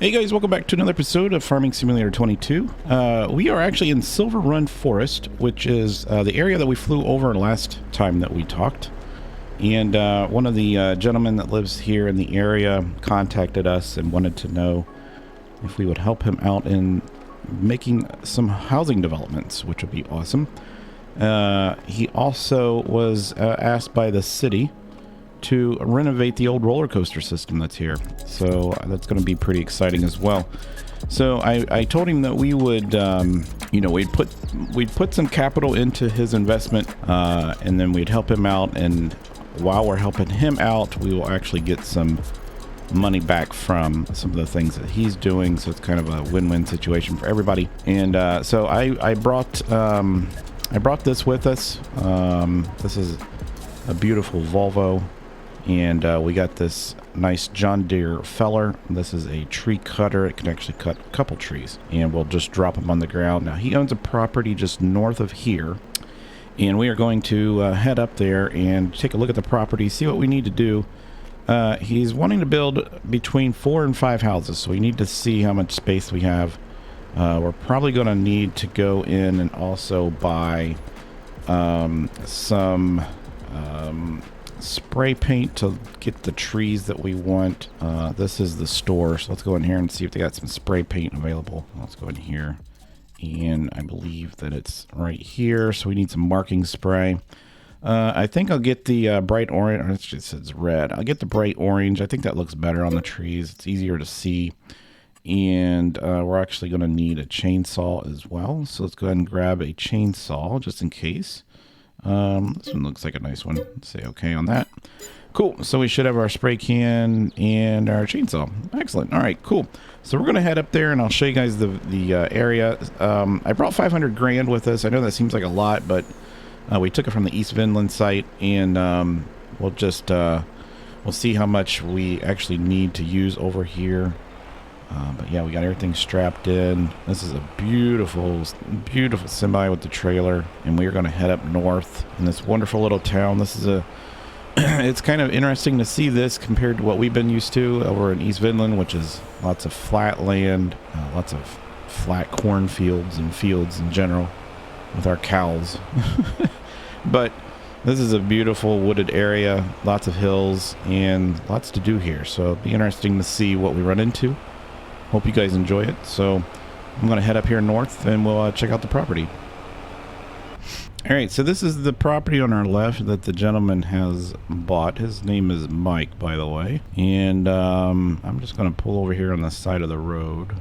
Hey guys, welcome back to another episode of Farming Simulator 22. We are actually in Silver Run Forest, which is the area that we flew over last time that we talked. And one of the gentlemen that lives here in the area contacted us and wanted to know if we would help him out in making some housing developments, which would be awesome. He also was asked by the city to renovate the old roller coaster system that's here, so that's going to be pretty exciting as well. So I told him that we would we'd put some capital into his investment, and then we'd help him out, and while we're helping him out, we will actually get some money back from some of the things that he's doing, so it's kind of a win-win situation for everybody. And so I brought this with us. This is a beautiful Volvo. And we got this nice John Deere feller. This is a tree cutter. It can actually cut a couple trees, and we'll just drop them on the ground. Now, he owns a property just north of here, and we are going to head up there and take a look at the property, see what we need to do. He's wanting to build between 4 and 5 houses, so we need to see how much space we have. We're probably going to need to go in and also buy some spray paint to get the trees that we want. This is the store, so let's go in here and see if they got some spray paint available. Let's go in here, and I believe that it's right here, so we need some marking spray. I think I'll get the bright orange, or it just says red. I'll get the bright orange. I think that looks better on the trees. It's easier to see, and we're actually going to need a chainsaw as well, so let's go ahead and grab a chainsaw just in case. This one looks like a nice one. Let's say okay on that. Cool. So we should have our spray can and our chainsaw. Excellent. All right, cool. So we're going to head up there, and I'll show you guys the area. I brought 500 grand with us. I know that seems like a lot, but we took it from the East Vinland site, and we'll just we'll see how much we actually need to use over here. But yeah, we got everything strapped in. This is a beautiful, beautiful semi with the trailer, and we are going to head up north in this wonderful little town. This is it's kind of interesting to see this compared to what we've been used to over in East Vinland, which is lots of flat land, lots of flat cornfields and fields in general with our cows. But this is a beautiful wooded area, lots of hills, and lots to do here. So it'll be interesting to see what we run into. Hope you guys enjoy it. So I'm going to head up here north, and we'll check out the property. All right, so this is the property on our left that the gentleman has bought. His name is Mike, by the way. And I'm just going to pull over here on the side of the road,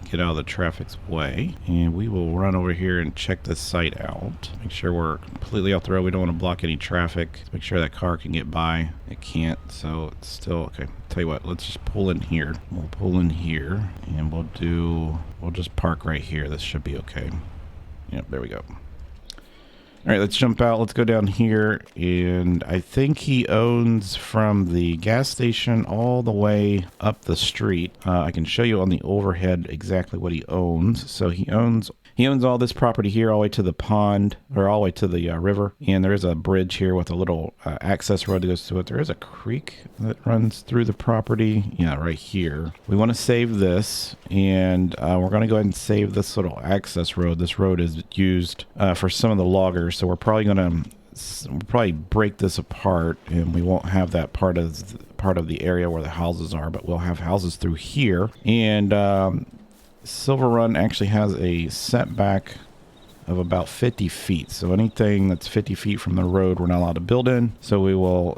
get out of the traffic's way, and we will run over here and check this site out. Make sure we're completely off the road. We don't want to block any traffic. Make sure that car can get by. It can't, so it's still okay. Tell you what, let's just pull in here. We'll pull in here, and we'll just park right here. This should be okay. Yep, there we go. All right, let's jump out. Let's go down here, and I think he owns from the gas station all the way up the street. I can show you on the overhead exactly what he owns. So he owns all this property here all the way to the pond, or all the way to the river, and there is a bridge here with a little access road that goes to it. There is a creek that runs through the property. Yeah, right here. We want to save this, and we're going to go ahead and save this little access road. This road is used for some of the loggers, so we're probably going to break this apart, and we won't have that part of the area where the houses are, but we'll have houses through here. And Silver Run actually has a setback of about 50 feet. So anything that's 50 feet from the road, we're not allowed to build in. So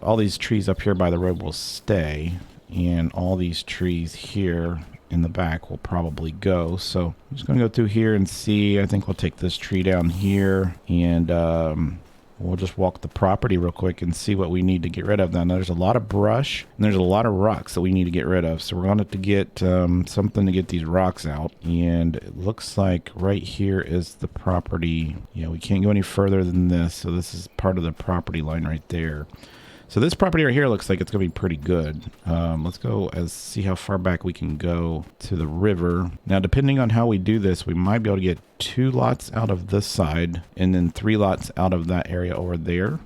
all these trees up here by the road will stay, and all these trees here in the back will probably go. So I'm just going to go through here and see. I think we'll take this tree down here, and we'll just walk the property real quick and see what we need to get rid of. Now, there's a lot of brush, and there's a lot of rocks that we need to get rid of. So we're going to have to get something to get these rocks out. And it looks like right here is the property. Yeah, we can't go any further than this. So this is part of the property line right there. So this property right here looks like it's going to be pretty good. Let's go and see how far back we can go to the river. Now, depending on how we do this, we might be able to get 2 lots out of this side and then 3 lots out of that area over there.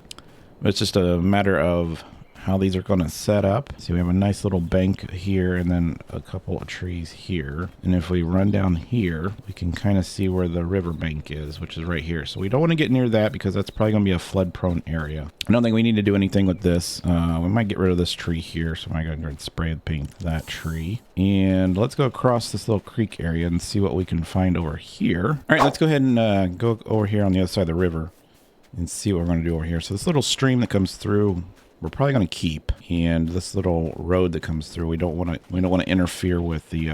But it's just a matter of how these are going to set up. See, we have a nice little bank here and then a couple of trees here. And if we run down here, we can kind of see where the river bank is, which is right here. So we don't want to get near that because that's probably going to be a flood prone area. I don't think we need to do anything with this. We might get rid of this tree here. So I'm going to spray paint that tree. And let's go across this little creek area and see what we can find over here. All right, let's go ahead and go over here on the other side of the river and see what we're going to do over here. So this little stream that comes through, we're probably going to keep, and this little road that comes through, we don't want to interfere with the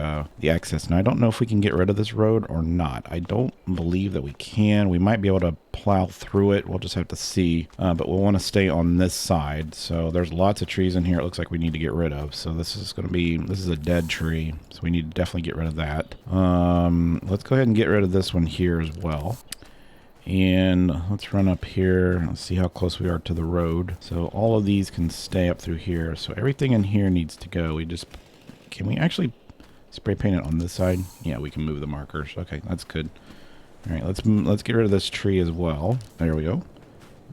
access. Now I don't know if we can get rid of this road or not. I don't believe that we can. We might be able to plow through it. We'll just have to see. But we'll want to stay on this side. So there's lots of trees in here. It looks like we need to get rid of. So this is a dead tree. So we need to definitely get rid of that. Let's go ahead and get rid of this one here as well. And let's run up here. Let's see how close we are to the road. So all of these can stay up through here. So everything in here needs to go. Can we actually spray paint it on this side? Yeah, we can move the markers. Okay, that's good. All right, let's get rid of this tree as well. There we go.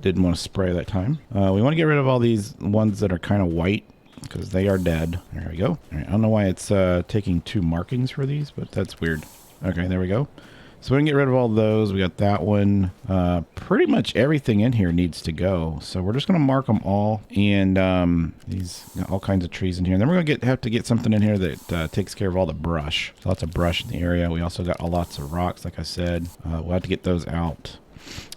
Didn't want to spray that time. We want to get rid of all these ones that are kind of white because they are dead. There we go. All right, I don't know why it's taking 2 markings for these, but that's weird. Okay, there we go. So we can get rid of all those. We got that one. Pretty much everything in here needs to go. So we're just going to mark them all. And these all kinds of trees in here. And then we're going to have to get something in here that takes care of all the brush. Lots of brush in the area. We also got lots of rocks, like I said. We'll have to get those out.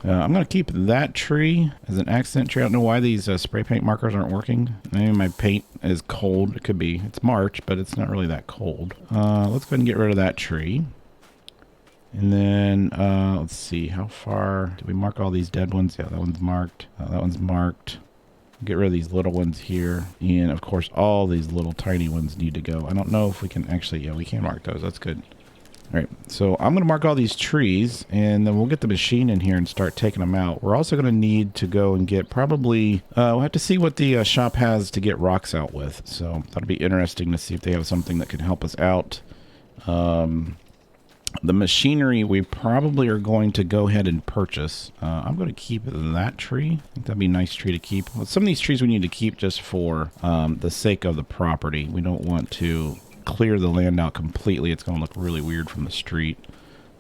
I'm going to keep that tree as an accent tree. I don't know why these spray paint markers aren't working. Maybe my paint is cold. It could be. It's March, but it's not really that cold. Let's go ahead and get rid of that tree. And then, let's see, how far did we mark all these dead ones? Yeah, that one's marked. That one's marked. Get rid of these little ones here. And, of course, all these little tiny ones need to go. I don't know if we can actually, yeah, we can mark those. That's good. All right, so I'm going to mark all these trees, and then we'll get the machine in here and start taking them out. We're also going to need to go and get probably, we'll have to see what the shop has to get rocks out with. So that'll be interesting to see if they have something that can help us out. The machinery we probably are going to go ahead and purchase. I'm going to keep that tree. I think that'd be a nice tree to keep. Well, some of these trees we need to keep just for the sake of the property. We don't want to clear the land out completely. It's going to look really weird from the street.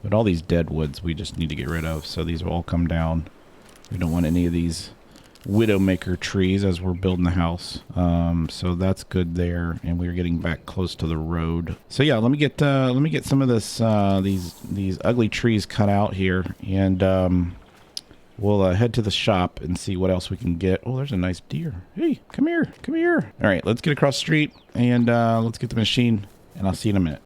But all these dead woods we just need to get rid of. So these will all come down. We don't want any of these widowmaker trees as we're building the house. So that's good there, and we're getting back close to the road. So yeah, let me get some of this these ugly trees cut out here, and we'll head to the shop and see what else we can get. Oh, there's a nice deer. Hey, come here, come here. All right, let's get across the street and let's get the machine, and I'll see you in a minute.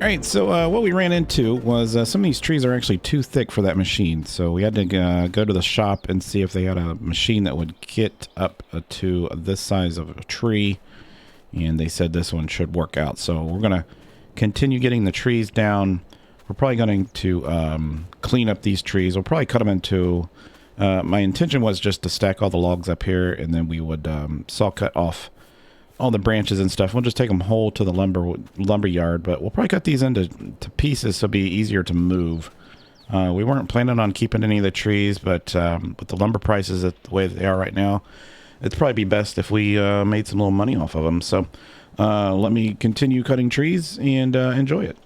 All right, so what we ran into was some of these trees are actually too thick for that machine. So we had to go to the shop and see if they had a machine that would get up to this size of a tree. And they said this one should work out. So we're going to continue getting the trees down. We're probably going to clean up these trees. We'll probably cut them into... my intention was just to stack all the logs up here, and then we would saw cut off all the branches and stuff. We'll just take them whole to the lumber yard, but we'll probably cut these into pieces so it'll be easier to move. We weren't planning on keeping any of the trees, but with the lumber prices the way that they are right now, it'd probably be best if we made some little money off of them. So let me continue cutting trees and enjoy it.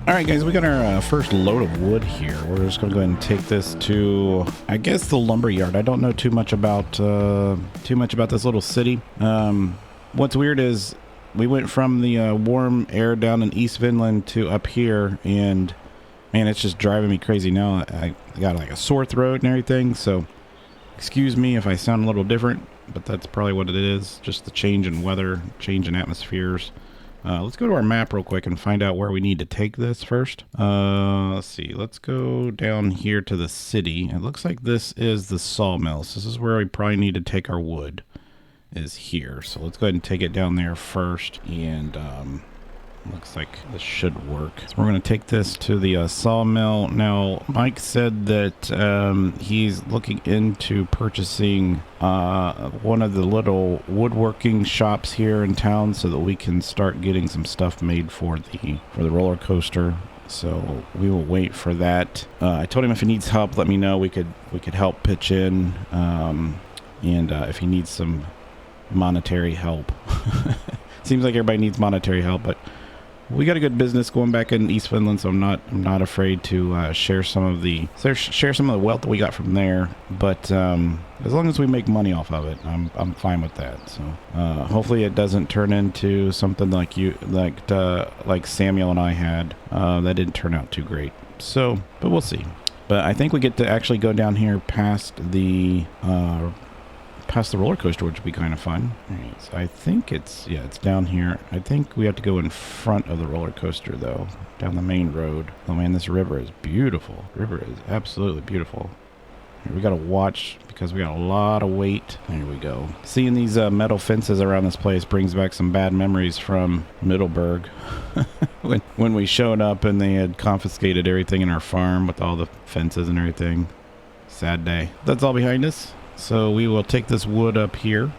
All right, guys, we got our first load of wood here. We're just going to go ahead and take this to, I guess, the lumber yard. I don't know too much about this little city. What's weird is we went from the warm air down in East Finland to up here, and man, it's just driving me crazy now. I got like a sore throat and everything, so excuse me if I sound a little different, but that's probably what it is. Just the change in weather, change in atmospheres. Let's go to our map real quick and find out where we need to take this first. Let's see. Let's go down here to the city. It looks like this is the sawmill. So this is where we probably need to take our wood, is here. So let's go ahead and take it down there first. And looks like this should work. So we're going to take this to the sawmill. Now, Mike said that he's looking into purchasing one of the little woodworking shops here in town so that we can start getting some stuff made for the roller coaster. So we will wait for that. I told him if he needs help, let me know. We could help pitch in, and if he needs some monetary help. Seems like everybody needs monetary help, but we got a good business going back in East Finland, so I'm not afraid to share some of the wealth that we got from there. But as long as we make money off of it, I'm fine with that. So hopefully it doesn't turn into something like Samuel and I had. That didn't turn out too great. So, but we'll see. But I think we get to actually go down here past the roller coaster, which would be kind of fun. All right, so I think it's down here. I think we have to go in front of the roller coaster though, down the main road. Oh man, this river is beautiful. River is absolutely beautiful. Here, we got to watch because we got a lot of weight. There we go. Seeing these metal fences around this place brings back some bad memories from Middleburg when we showed up and they had confiscated everything in our farm with all the fences and everything. Sad day. That's all behind us. So we will take this wood up here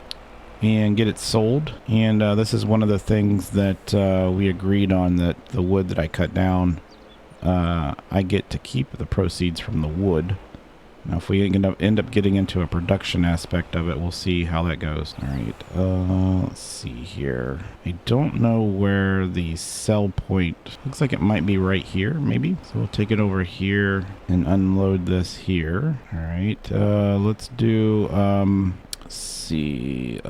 and get it sold. And this is one of the things that we agreed on, that the wood that I cut down, I get to keep the proceeds from the wood. Now, if we end up getting into a production aspect of it, we'll see how that goes. All right, let's see here. I don't know where the sell point, looks like it might be right here, maybe. So we'll take it over here and unload this here. All right, let's do, let's see,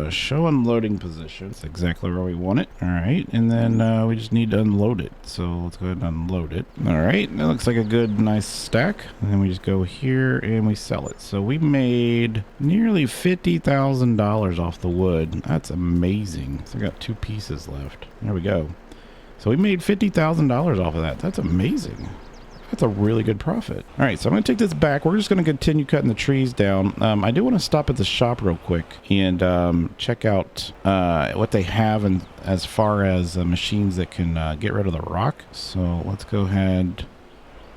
show unloading position. That's exactly where we want it. All right, and then we just need to unload it. So let's go ahead and unload it. All right, that looks like a good, nice stack. And then we just go here and we sell it. So we made nearly $50,000 off the wood. That's amazing. So I got 2 pieces left. There we go. So we made $50,000 off of that. That's amazing. That's a really good profit. All right, so I'm going to take this back. We're just going to continue cutting the trees down. I do want to stop at the shop real quick and check out what they have and as far as machines that can get rid of the rock. So let's go ahead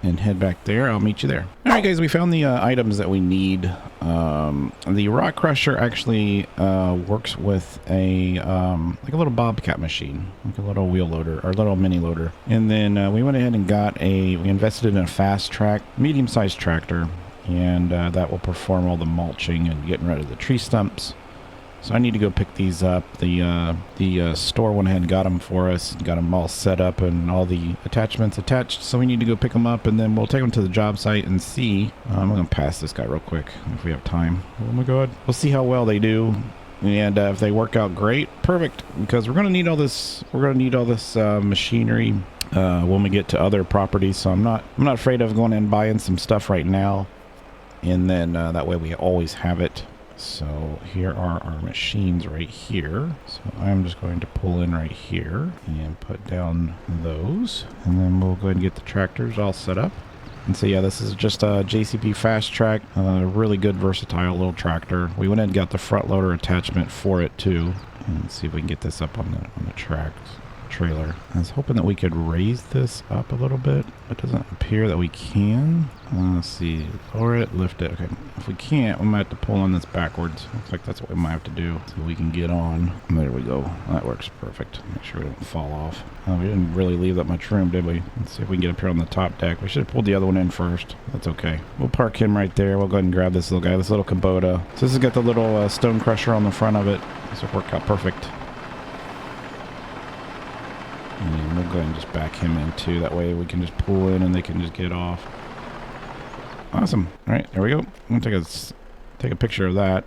and head back there. I'll meet you there. All right, guys, we found the items that we need. The rock crusher actually works with a like a little bobcat machine, like a little wheel loader or little mini loader. And then we went ahead and we invested in a fast track, medium-sized tractor, and that will perform all the mulching and getting rid of the tree stumps. So I need to go pick these up. The store went ahead and got them for us, got them all set up and all the attachments attached. So we need to go pick them up and then we'll take them to the job site and see. I'm going to pass this guy real quick if we have time. Oh my God. We'll see how well they do. And if they work out great, perfect. Because we're going to need all this. We're going to need all this machinery when we get to other properties. So I'm not afraid of going and buying some stuff right now. And then that way we always have it. So here are our machines right here. So I'm just going to pull in right here and put down those. And then we'll go ahead and get the tractors all set up. And so yeah, this is just a JCB Fast Track, really good versatile little tractor. We went ahead and got the front loader attachment for it too. And see if we can get this up on the trailer. I was hoping that we could raise this up a little bit. It doesn't appear that we can. Let's see, lower it, lift it. Okay, if we can't, we might have to pull on this backwards. Looks like that's what we might have to do so we can get on. There we go. That works perfect. Make sure we don't fall off. We didn't really leave that much room, did we? Let's see if we can get up here on the top deck. We should have pulled the other one in first. That's okay. We'll park him right there. We'll go ahead and grab this little guy, this little Kubota. So this has got the little stone crusher on the front of it. This will work out perfect. And we'll go go ahead and just back him in too. That way we can just pull in and they can just get off. Awesome. All right, there we go. I'm gonna take a picture of that.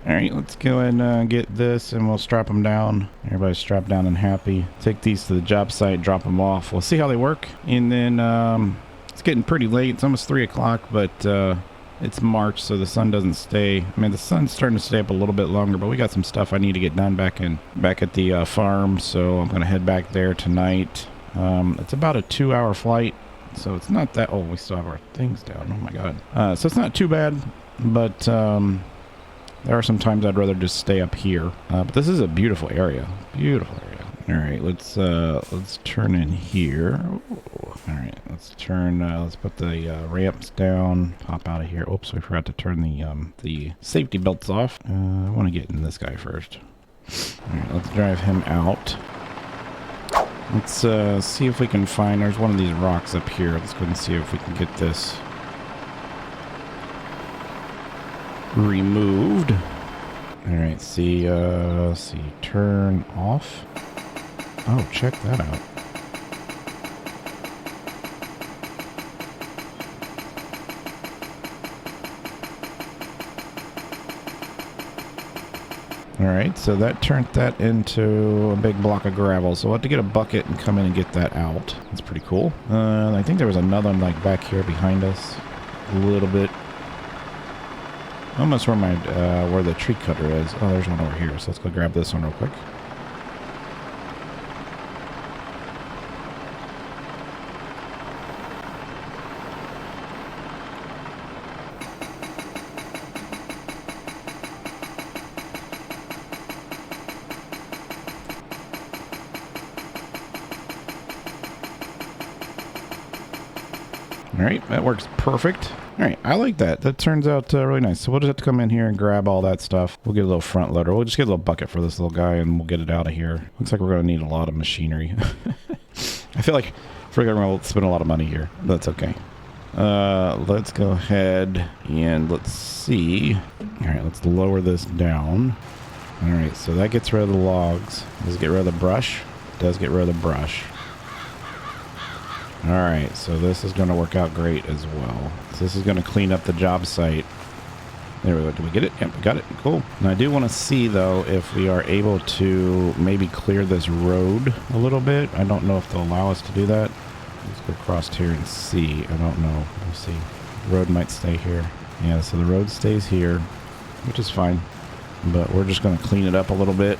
All right, let's go and get this, and we'll strap them down. Everybody's strapped down and happy. Take these to the job site, drop them off. We'll see how they work, and then it's getting pretty late. It's almost 3 o'clock, but it's March, so the sun doesn't stay. I mean, the sun's starting to stay up a little bit longer, but we got some stuff I need to get done back at the farm, so I'm gonna head back there tonight. It's about a 2-hour flight, so it's not that. Oh, we still have our things down. Oh my god. So it's not too bad, but there are some times I'd rather just stay up here. But this is a beautiful area. Beautiful area. All right, let's turn in here. Ooh. All right, let's turn. Let's put the ramps down. Pop out of here. Oops, we forgot to turn the safety belts off. I want to get in this guy first. All right, let's drive him out. Let's see if we can find. There's one of these rocks up here. Let's go and see if we can get this removed. All right, see, turn off. Oh, check that out. All right, so that turned that into a big block of gravel. So we'll have to get a bucket and come in and get that out. That's pretty cool. I think there was another one like back here behind us, a little bit. Almost where the tree cutter is. Oh, there's one over here. So let's go grab this one real quick. All right, that works perfect. All right, I like that. That turns out really nice. So we'll just have to come in here and grab all that stuff. We'll get a little front loader. We'll just get a little bucket for this little guy, and we'll get it out of here. Looks like we're going to need a lot of machinery. I feel like we're going to spend a lot of money here. That's okay. Let's go ahead and let's see. All right, let's lower this down. All right, so that gets rid of the logs. Does it get rid of the brush? It does get rid of the brush. All right, so this is going to work out great as well. So this is going to clean up the job site. There we go. Did we get it? Yep, we got it. Cool. And I do want to see, though, if we are able to maybe clear this road a little bit. I don't know if they'll allow us to do that. Let's go across here and see. I don't know. We'll see. The road might stay here. Yeah, so the road stays here, which is fine. But we're just going to clean it up a little bit.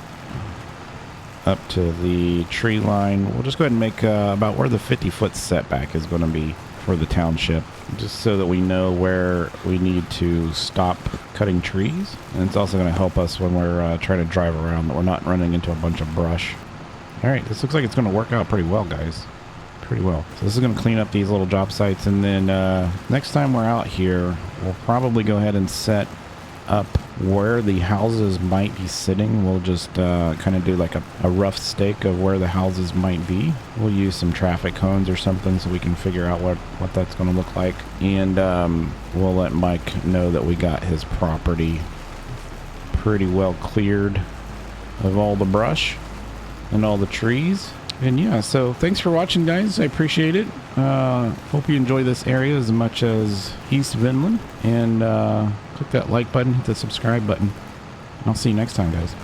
Up to the tree line. We'll just go ahead and make about where the 50-foot setback is going to be for the township, just so that we know where we need to stop cutting trees. And it's also going to help us when we're trying to drive around, that we're not running into a bunch of brush. All right, this looks like it's going to work out pretty well, guys. Pretty well. So this is going to clean up these little job sites, and then next time we're out here, we'll probably go ahead and set up where the houses might be sitting. We'll just kind of do like a rough stake of where the houses might be. We'll use some traffic cones or something so we can figure out what that's going to look like. And we'll let Mike know that we got his property pretty well cleared of all the brush and all the trees. And yeah, so thanks for watching, guys. I appreciate it. Hope you enjoy this area as much as East Vinland. And click that like button, hit the subscribe button. I'll see you next time, guys.